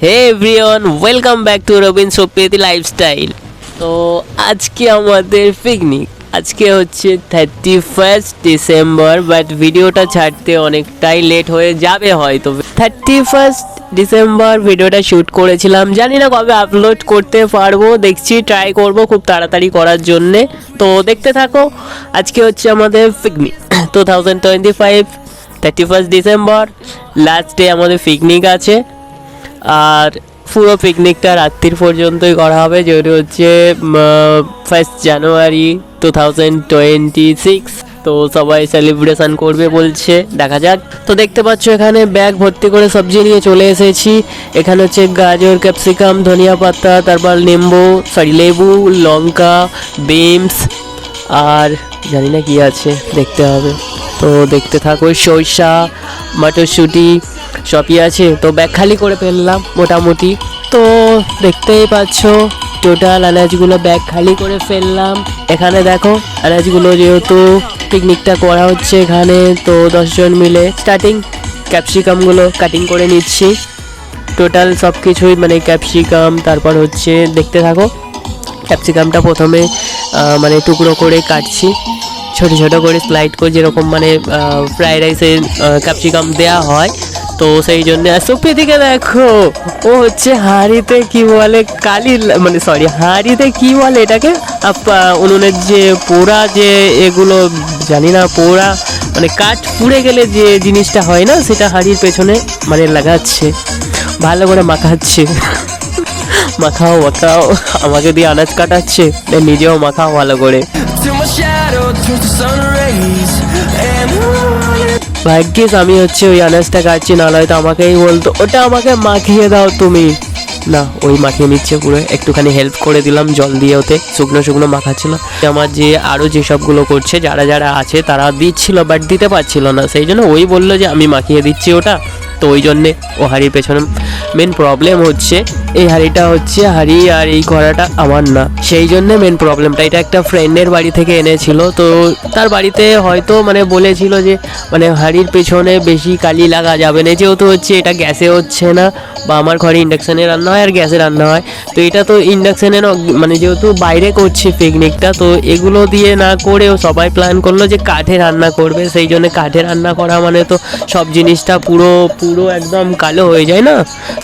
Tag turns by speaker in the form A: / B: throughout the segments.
A: Hey everyone, welcome back to Robin Supriti lifestyle. তো আজকে আমাদের পিকনিক, আজকে হচ্ছে 31 ডিসেম্বর, বাট ভিডিওটা ছাড়তে অনেকটাই লেট হয়ে যাবে হয়তো। 31 ডিসেম্বর ভিডিওটা শ্যুট করেছিলাম, জানি না কবে আপলোড করতে পারবো, দেখছি ট্রাই করব খুব তাড়াতাড়ি করার জন্যে। তো দেখতে থাকো। আজকে হচ্ছে আমাদের পিকনিক 2025 31 ডিসেম্বর, লাস্ট ডে আমাদের পিকনিক আছে। আর পুরো পিকনিকটা রাত্রির পর্যন্তই করা হবে, যেহেতু হচ্ছে 1 জানুয়ারি 2026। তো সবাই সেলিব্রেশন করবে বলছে, দেখা যাক। তো দেখতে পাচ্ছ এখানে ব্যাগ ভর্তি করে সবজি নিয়ে চলে এসেছি। এখানে হচ্ছে গাজর, ক্যাপসিকাম, ধনিয়া পাতা, তারপর লেবু, লঙ্কা, বিনস, আর জানি না কি আছে, দেখতে হবে। তো দেখতে থাকো, সরষা, মটরশুঁটি সবই আছে। তো ব্যাগ খালি করে ফেললাম মোটামুটি। তো দেখতেই পাচ্ছ টোটাল আনাজগুলো ব্যাগ খালি করে ফেললাম। এখানে দেখো আনাজগুলো, যেহেতু পিকনিকটা করা হচ্ছে এখানে, তো 10 জন মিলে স্টার্টিং ক্যাপসিকামগুলো কাটিং করে নিচ্ছি। টোটাল সব কিছুই মানে ক্যাপসিকাম, তারপর হচ্ছে দেখতে থাকো। ক্যাপসিকামটা প্রথমে মানে টুকরো করে কাটছি, ছোট ছোট করে স্লাইড করে, যেরকম মানে ফ্রাইড রাইসে ক্যাপসিকাম দেওয়া হয়। তো সেই জন্য সুপ্রীতিকে দেখো, ও হচ্ছে হাঁড়িতে কি বলে মানে হাঁড়িতে কি বলে এটাকে, উনুনের যে পোড়া, যে এগুলো জানি না, পোড়া মানে কাঠ পুড়ে গেলে যে জিনিসটা হয় না, সেটা হাঁড়ির পেছনে মানে লাগাচ্ছে, ভালো করে মাখাচ্ছে। মাখাও আমাকে দিয়ে আনাজ কাটাচ্ছে, নিজেও মাখাও ভালো করে। ভাগ্যিস আমি হচ্ছে ওই আনাজটা কাটছি, না হয়তো আমাকেই বলতো ওটা আমাকে মাখিয়ে দাও তুমি। না, ওই মাখিয়ে নিচ্ছে পুরো। একটুখানি হেল্প করে দিলাম জল দিয়ে, ওতে শুকনো শুকনো মাখাচ্ছিল। আমার যে আরও যেসবগুলো করছে, যারা যারা আছে তারা দিচ্ছিল, বাট দিতে পারছিল না, সেই জন্য ওই বললো যে আমি মাখিয়ে দিচ্ছি ওটা। তো ওই জন্যে ও হাঁড়ির পেছনে মেন প্রবলেম হচ্ছে, এই হাঁড়িটা হচ্ছে হাঁড়ি আর এই কড়াটা আমার না, সেই জন্যে মেন প্রবলেমটা। এটা একটা ফ্রেন্ডের বাড়ি থেকে এনেছিল, তো তার বাড়িতে হয়তো মানে বলেছিল যে মানে হাঁড়ির পেছনে বেশি কালি লাগা যাবে না, যেহেতু হচ্ছে এটা গ্যাসে হচ্ছে না, বা আমার ঘরে ইন্ডাকশানে রান্না হয় আর গ্যাসে রান্না হয়। তো এটা তো ইন্ডাকশানে মানে যেহেতু বাইরে করছি পিকনিকটা, তো এগুলো দিয়ে না করেও সবাই প্ল্যান করলো যে কাঠে রান্না করবে। সেই জন্য কাঠে রান্না করা মানে তো সব জিনিসটা পুরো একদম কালো হয়ে যায় না,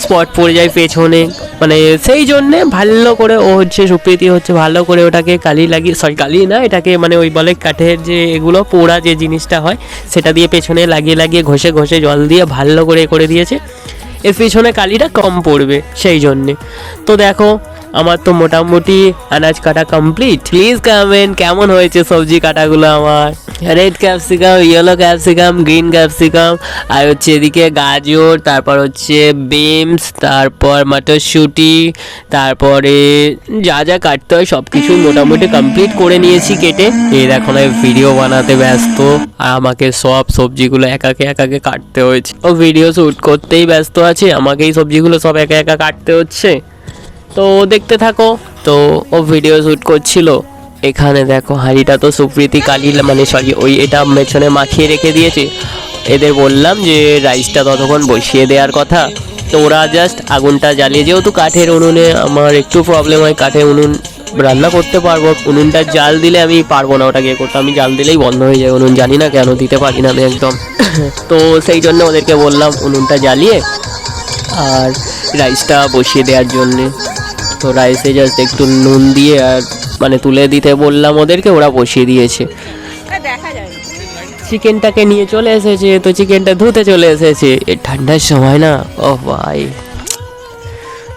A: স্পট পড়ে যায় পেছনে, মানে সেই জন্যে ভালো করে ও হচ্ছে সুপ্রীতি হচ্ছে ভালো করে ওটাকে কালি কালি না, এটাকে মানে ওই বলে কাঠের যে এগুলো পোড়া যে জিনিসটা হয়, সেটা দিয়ে পেছনে লাগিয়ে ঘষে জল দিয়ে ভালো করে দিয়েছে। এর পেছনে কালিটা কম পড়বে সেই জন্যে। তো দেখো আমার তো মোটামুটি আনাজ কাটা কমপ্লিট। প্লিজ কমেন্ট কেমন হয়েছে সবজি কাটাগুলো আমার। Red capsicum, yellow capsicum, green capsicum, আর হচ্ছে এদিকে গাজর, তারপর হচ্ছে বিনস, তারপর মটরশুঁটি, তারপরে যা যা কাটতে হয় সব কিছু মোটামুটি কমপ্লিট করে নিয়েছি কেটে। এর এখন ভিডিও বানাতে ব্যস্ত, আর আমাকে সব সবজিগুলো একাকে কাটতে হয়েছে। ও ভিডিও শ্যুট করতেই ব্যস্ত আছে, আমাকেই সবজিগুলো সব একা কাটতে হচ্ছে। তো দেখতে থাকো। তো ও ভিডিও শ্যুট করছিল। এখানে দেখো হাঁড়িটা তো সুপ্রীতি কালি মানে ওই এটা পেছনে মাখিয়ে রেখে দিয়েছে। এদের বললাম যে রাইসটা ততক্ষণ বসিয়ে দেওয়ার কথা, তো ওরা জাস্ট আগুনটা জ্বালিয়ে, যেহেতু কাঠের উনুনে আমার একটু প্রবলেম হয়, কাঠের উনুন রান্না করতে পারবো, উনুনটা জাল দিলে আমি পারবো না ওটা করতে, আমি জাল দিলেই বন্ধ হয়ে যায় উনুন, জানি না কেন দিতে পারি না আমি একদম। তো সেই জন্য ওদেরকে বললাম উনুনটা জ্বালিয়ে আর রাইসটা বসিয়ে দেওয়ার জন্যে। তো রাইসে জাস্ট একটু নুন দিয়ে আর মানে তুলে দিতে বললাম ওদেরকে, ওরা বসিয়ে দিয়েছে। চিকেনটাকে নিয়ে চলে এসেছে, তো চিকেনটা ধুতে চলে এসেছে। এই ঠান্ডার সময় না, ও ভাই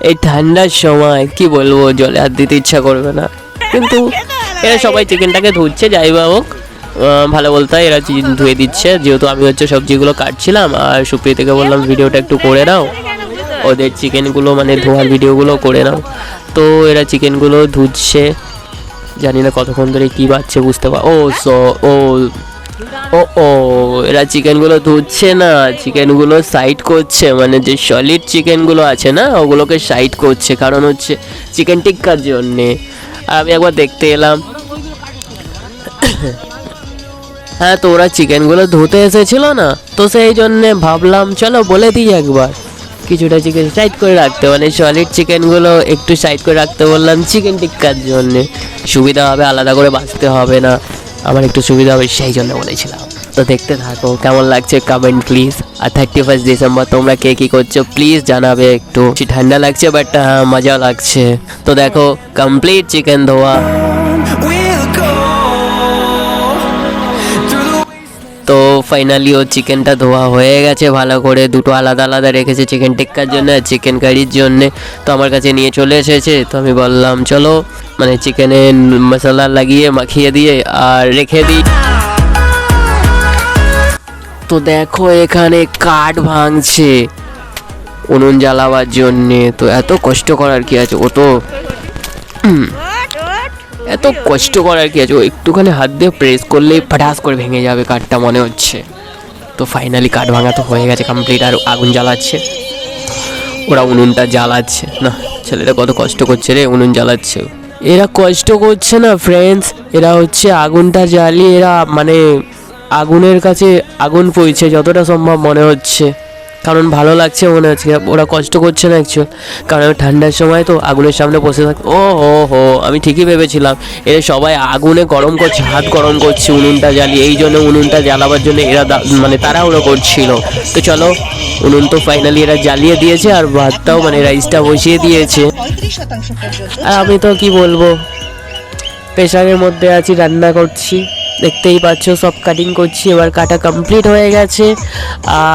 A: এই ঠান্ডার সময় কি বলবো, জলে হাত দিতে ইচ্ছা করবে না, কিন্তু এরা সবাই চিকেনটাকে ধুচ্ছে। যাই বা হোক, ভালো বলতে হয়, এরা ধুয়ে দিচ্ছে, যেহেতু আমি হচ্ছে সবজিগুলো কাটছিলাম আর সুপ্রীতিকে বললাম ভিডিওটা একটু করে নাও, ওদের চিকেনগুলো মানে ধোয়ার ভিডিওগুলো করে নাও। তো এরা চিকেনগুলো ধুচ্ছে, জানি না কতক্ষণ ধরে কী বাচ্চে বুঝতে পার। ও এরা চিকেনগুলো ধুচ্ছে না, চিকেনগুলো সাইড করছে, মানে যে সলিড চিকেনগুলো আছে না ওগুলোকে সাইড করছে, কারণ হচ্ছে চিকেন টিক্কার জন্যে। আর আমি একবার দেখতে এলাম, হ্যাঁ, তো ওরা চিকেনগুলো ধুতে এসেছিল না, তো সেই জন্যে ভাবলাম চলো বলে দিই একবার। কিছুটা চিকেন সাইড করে রাখতে, মানে সলিড চিকেনগুলো একটু সাইড করে রাখতে বললাম চিকেন টিক্কার জন্যে, সুবিধা হবে, আলাদা করে বাছতে হবে না, আমার একটু সুবিধা হবে সেই জন্য বলেছিলাম। তো দেখতে থাকো কেমন লাগছে কমেন্ট প্লিজ। আর 31 ডিসেম্বর তোমরা কে কী করছো প্লিজ জানাবে। একটু ঠান্ডা লাগছে বাট মজা লাগছে। তো দেখো কমপ্লিট চিকেন ধোয়া। তো ফাইনালি ও চিকেনটা ধোয়া হয়ে গেছে ভালো করে, দুটো আলাদা আলাদা রেখেছে চিকেন টিক্কার জন্য আর চিকেন কারির জন্যে। তো আমার কাছে নিয়ে চলে এসেছে, তো আমি বললাম চলো মানে চিকেনে মশলা লাগিয়ে মাখিয়ে দিয়ে আর রেখে দিই। তো দেখো এখানে কাঠ ভাঙছে উনুন জ্বালাবার জন্যে। তো এত কষ্ট করার কি আছে, ও তো এত কষ্ট করার কি আছে, ও একটুখানি হাত দিয়ে প্রেস করলেই ফাটাস করে ভেঙে যাবে কাঠটা মনে হচ্ছে। তো ফাইনালি কাঠ ভাঙা তো হয়ে গেছে কমপ্লিট, আর আগুন জ্বালাচ্ছে ওরা, উনুনটা জ্বালাচ্ছে। না ছেলেটা কত কষ্ট করছে রে, উনুন জ্বালাচ্ছে। এরা কষ্ট করছে না ফ্রেন্ডস, এরা হচ্ছে আগুনটা জ্বালিয়ে এরা মানে আগুনের কাছে আগুন পড়ছে যতটা সম্ভব মনে হচ্ছে, কারণ ভালো লাগছে মনে হচ্ছে। ওরা কষ্ট করছে না অ্যাকচুয়াল, কারণ ঠান্ডার সময় তো আগুনের সামনে বসে থাক। ও হো আমি ঠিকই ভেবেছিলাম এরা সবাই আগুনে গরম করছে, হাত গরম করছে উনুনটা জ্বালিয়ে, এই জন্য উনুনটা জ্বালাবার জন্য এরা মানে তাড়াহুড়ো করছিল। তো চলো উনুন তো ফাইনালি এরা জ্বালিয়ে দিয়েছে, আর ভাতটাও মানে রাইসটা বসিয়ে দিয়েছে। আর আমি তো কি বলবো, প্রেশারের মধ্যে আছি, রান্না করছি, দেখতেই পাচ্ছ সব কাটিং করছি। এবার কাটা কমপ্লিট হয়ে গেছে।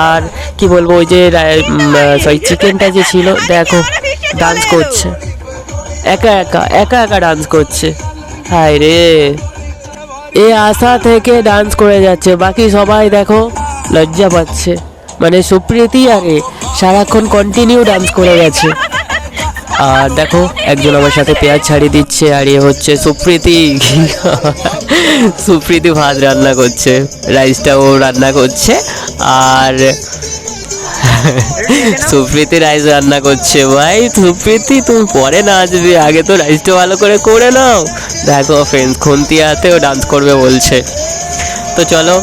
A: আর কি বলবো, ওই যে সরি চিকেনটা যে ছিল দেখো ডান্স করছে, একা একা একা একা ডান্স করছে। হায় রে, এ আশা থেকে ডান্স করে যাচ্ছে, বাকি সবাই দেখো লজ্জা পাচ্ছে। মানে সুপ্রীতি আরে সারাক্ষণ কন্টিনিউ ডান্স করে গেছে। আর দেখো একজন আমার সাথে পেঁয়াজ ছাড়িয়ে দিচ্ছে, আর এ হচ্ছে সুপ্রীতি। সুপ্রীতি ভাত রান্না করছে, রাইসটা ও রান্না করছে, আর সুপ্রীতি রাইস রান্না করছে। ভাই সুপ্রীতি তুমি পরে না আসবে, আগে তো রাইসটা ভালো করে করে নাও। দেখো ফ্রেন্ডস খুন্তি হাতে ও ডান্স করবে বলছে। তো চলো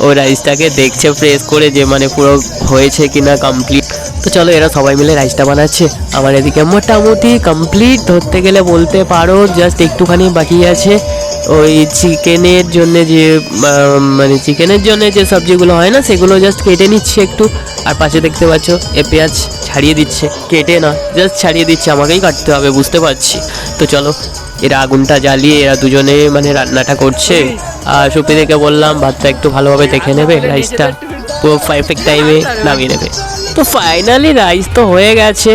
A: ও রাইসটাকে দেখছে প্রেস করে যে মানে পুরো হয়েছে কিনা কমপ্লিট। তো চলো এরা সবাই মিলে রাইসটা বানাচ্ছে, আমার এদিকে মোটামুটি কমপ্লিট ধরতে গেলে বলতে পারো, জাস্ট একটুখানি বাকি আছে। ওই চিকেনের জন্য যে মানে চিকেনের জন্য যে সবজিগুলো হয় না সেগুলো জাস্ট কেটে নিচ্ছে একটু। আর পাশে দেখতে পাচ্ছ এ পেঁয়াজ ছাড়িয়ে দিচ্ছে, কেটে না জাস্ট ছাড়িয়ে দিচ্ছে, আমাকেই কাটতে হবে বুঝতে পারছি। তো চলো এরা আগুনটা জ্বালিয়ে এরা দুজনে মানে রান্নাটা করছে। আর সুপ্রীতিকে বললাম ভাতটা একটু ভালোভাবে দেখে নেবে, রাইসটা পুরো পারফেক্ট টাইমে নামিয়ে নেবে। তো ফাইনালি রাইস তো হয়ে গেছে,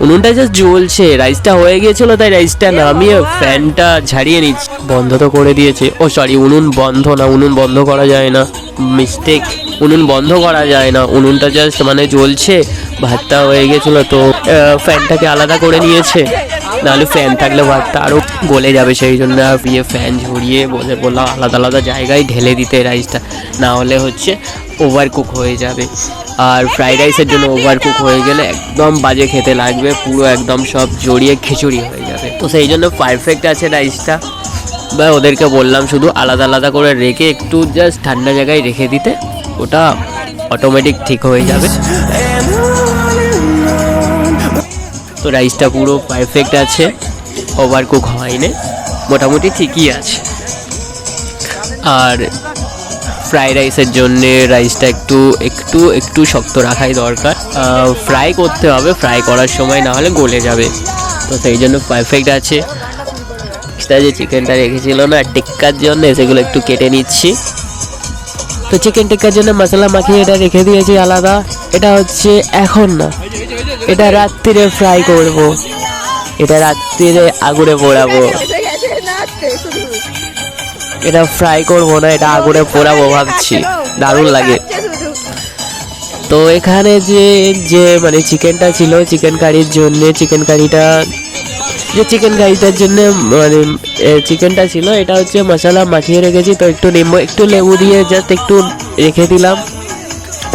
A: উনুনটা জাস্ট জ্বলছে, রাইসটা হয়ে গিয়েছিল তাই রাইসটা নামিয়ে ফ্যানটা ঝাড়িয়ে নিচ্ছে। বন্ধ তো করে দিয়েছে, ও সরি উনুন বন্ধ না, উনুন বন্ধ করা যায় না, মিস্টেক, উনুন বন্ধ করা যায় না, উনুনটা জাস্ট মানে জ্বলছে, ভাতটা হয়ে গেছিলো তো ফ্যানটাকে আলাদা করে নিয়েছে, নাহলে ফ্যান থাকলে ভাতটা আরও গলে যাবে, সেই জন্য ফ্যান ঝরিয়ে বললাম আলাদা আলাদা জায়গায় ঢেলে দিতে রাইসটা, না হলে হচ্ছে ওভার কুক হয়ে যাবে। আর ফ্রাইড রাইসের জন্য ওভার কুক হয়ে গেলে একদম বাজে খেতে লাগবে, পুরো একদম সব জড়িয়ে খিচুড়ি হয়ে যাবে। তো সেই জন্য পারফেক্ট আছে রাইসটা। বা ওদেরকে বললাম শুধু আলাদা আলাদা করে রেখে একটু জাস্ট ঠান্ডা জায়গায় রেখে দিতে, ওটা অটোমেটিক ঠিক হয়ে যাবে। তো রাইসটা পুরো পারফেক্ট আছে, ওভার কুক হয়নি, মোটামুটি ঠিকই আছে। আর ফ্রাইড রাইসের জন্যে রাইসটা একটু একটু একটু শক্ত রাখাই দরকার, ফ্রাই করতে হবে, ফ্রাই করার সময় না হলে গলে যাবে। তো সেই জন্য পারফেক্ট আছে। এক্সট্রা যে চিকেনটা রেখেছিল না টিক্কার জন্য, সেগুলো একটু কেটে নিচ্ছি। তো চিকেন টিক্কার জন্য মশলা মাখিয়ে এটা রেখে দিয়েছি আলাদা। এটা হচ্ছে এখন না, এটা রাত্রিরে ফ্রাই করব, এটা রাত্রিরে আগুনে পোড়াবো, এটা ফ্রাই করবো না, এটা আগুনে পোড়াবো ভাবছি, দারুণ লাগে। তো এখানে যে যে মানে চিকেনটা ছিল চিকেন কারির জন্য, চিকেন কারিটার জন্য মানে চিকেনটা ছিল, এটা হচ্ছে মশলা মাখিয়ে রেখেছি। তো একটু লেবু দিয়ে জাস্ট একটু রেখে দিলাম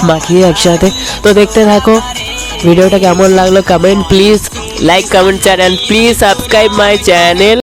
A: মাখিয়ে একসাথে। তো দেখতে থাকো ভিডিওটা কেমন লাগলো comment please, like comment channel please subscribe my channel.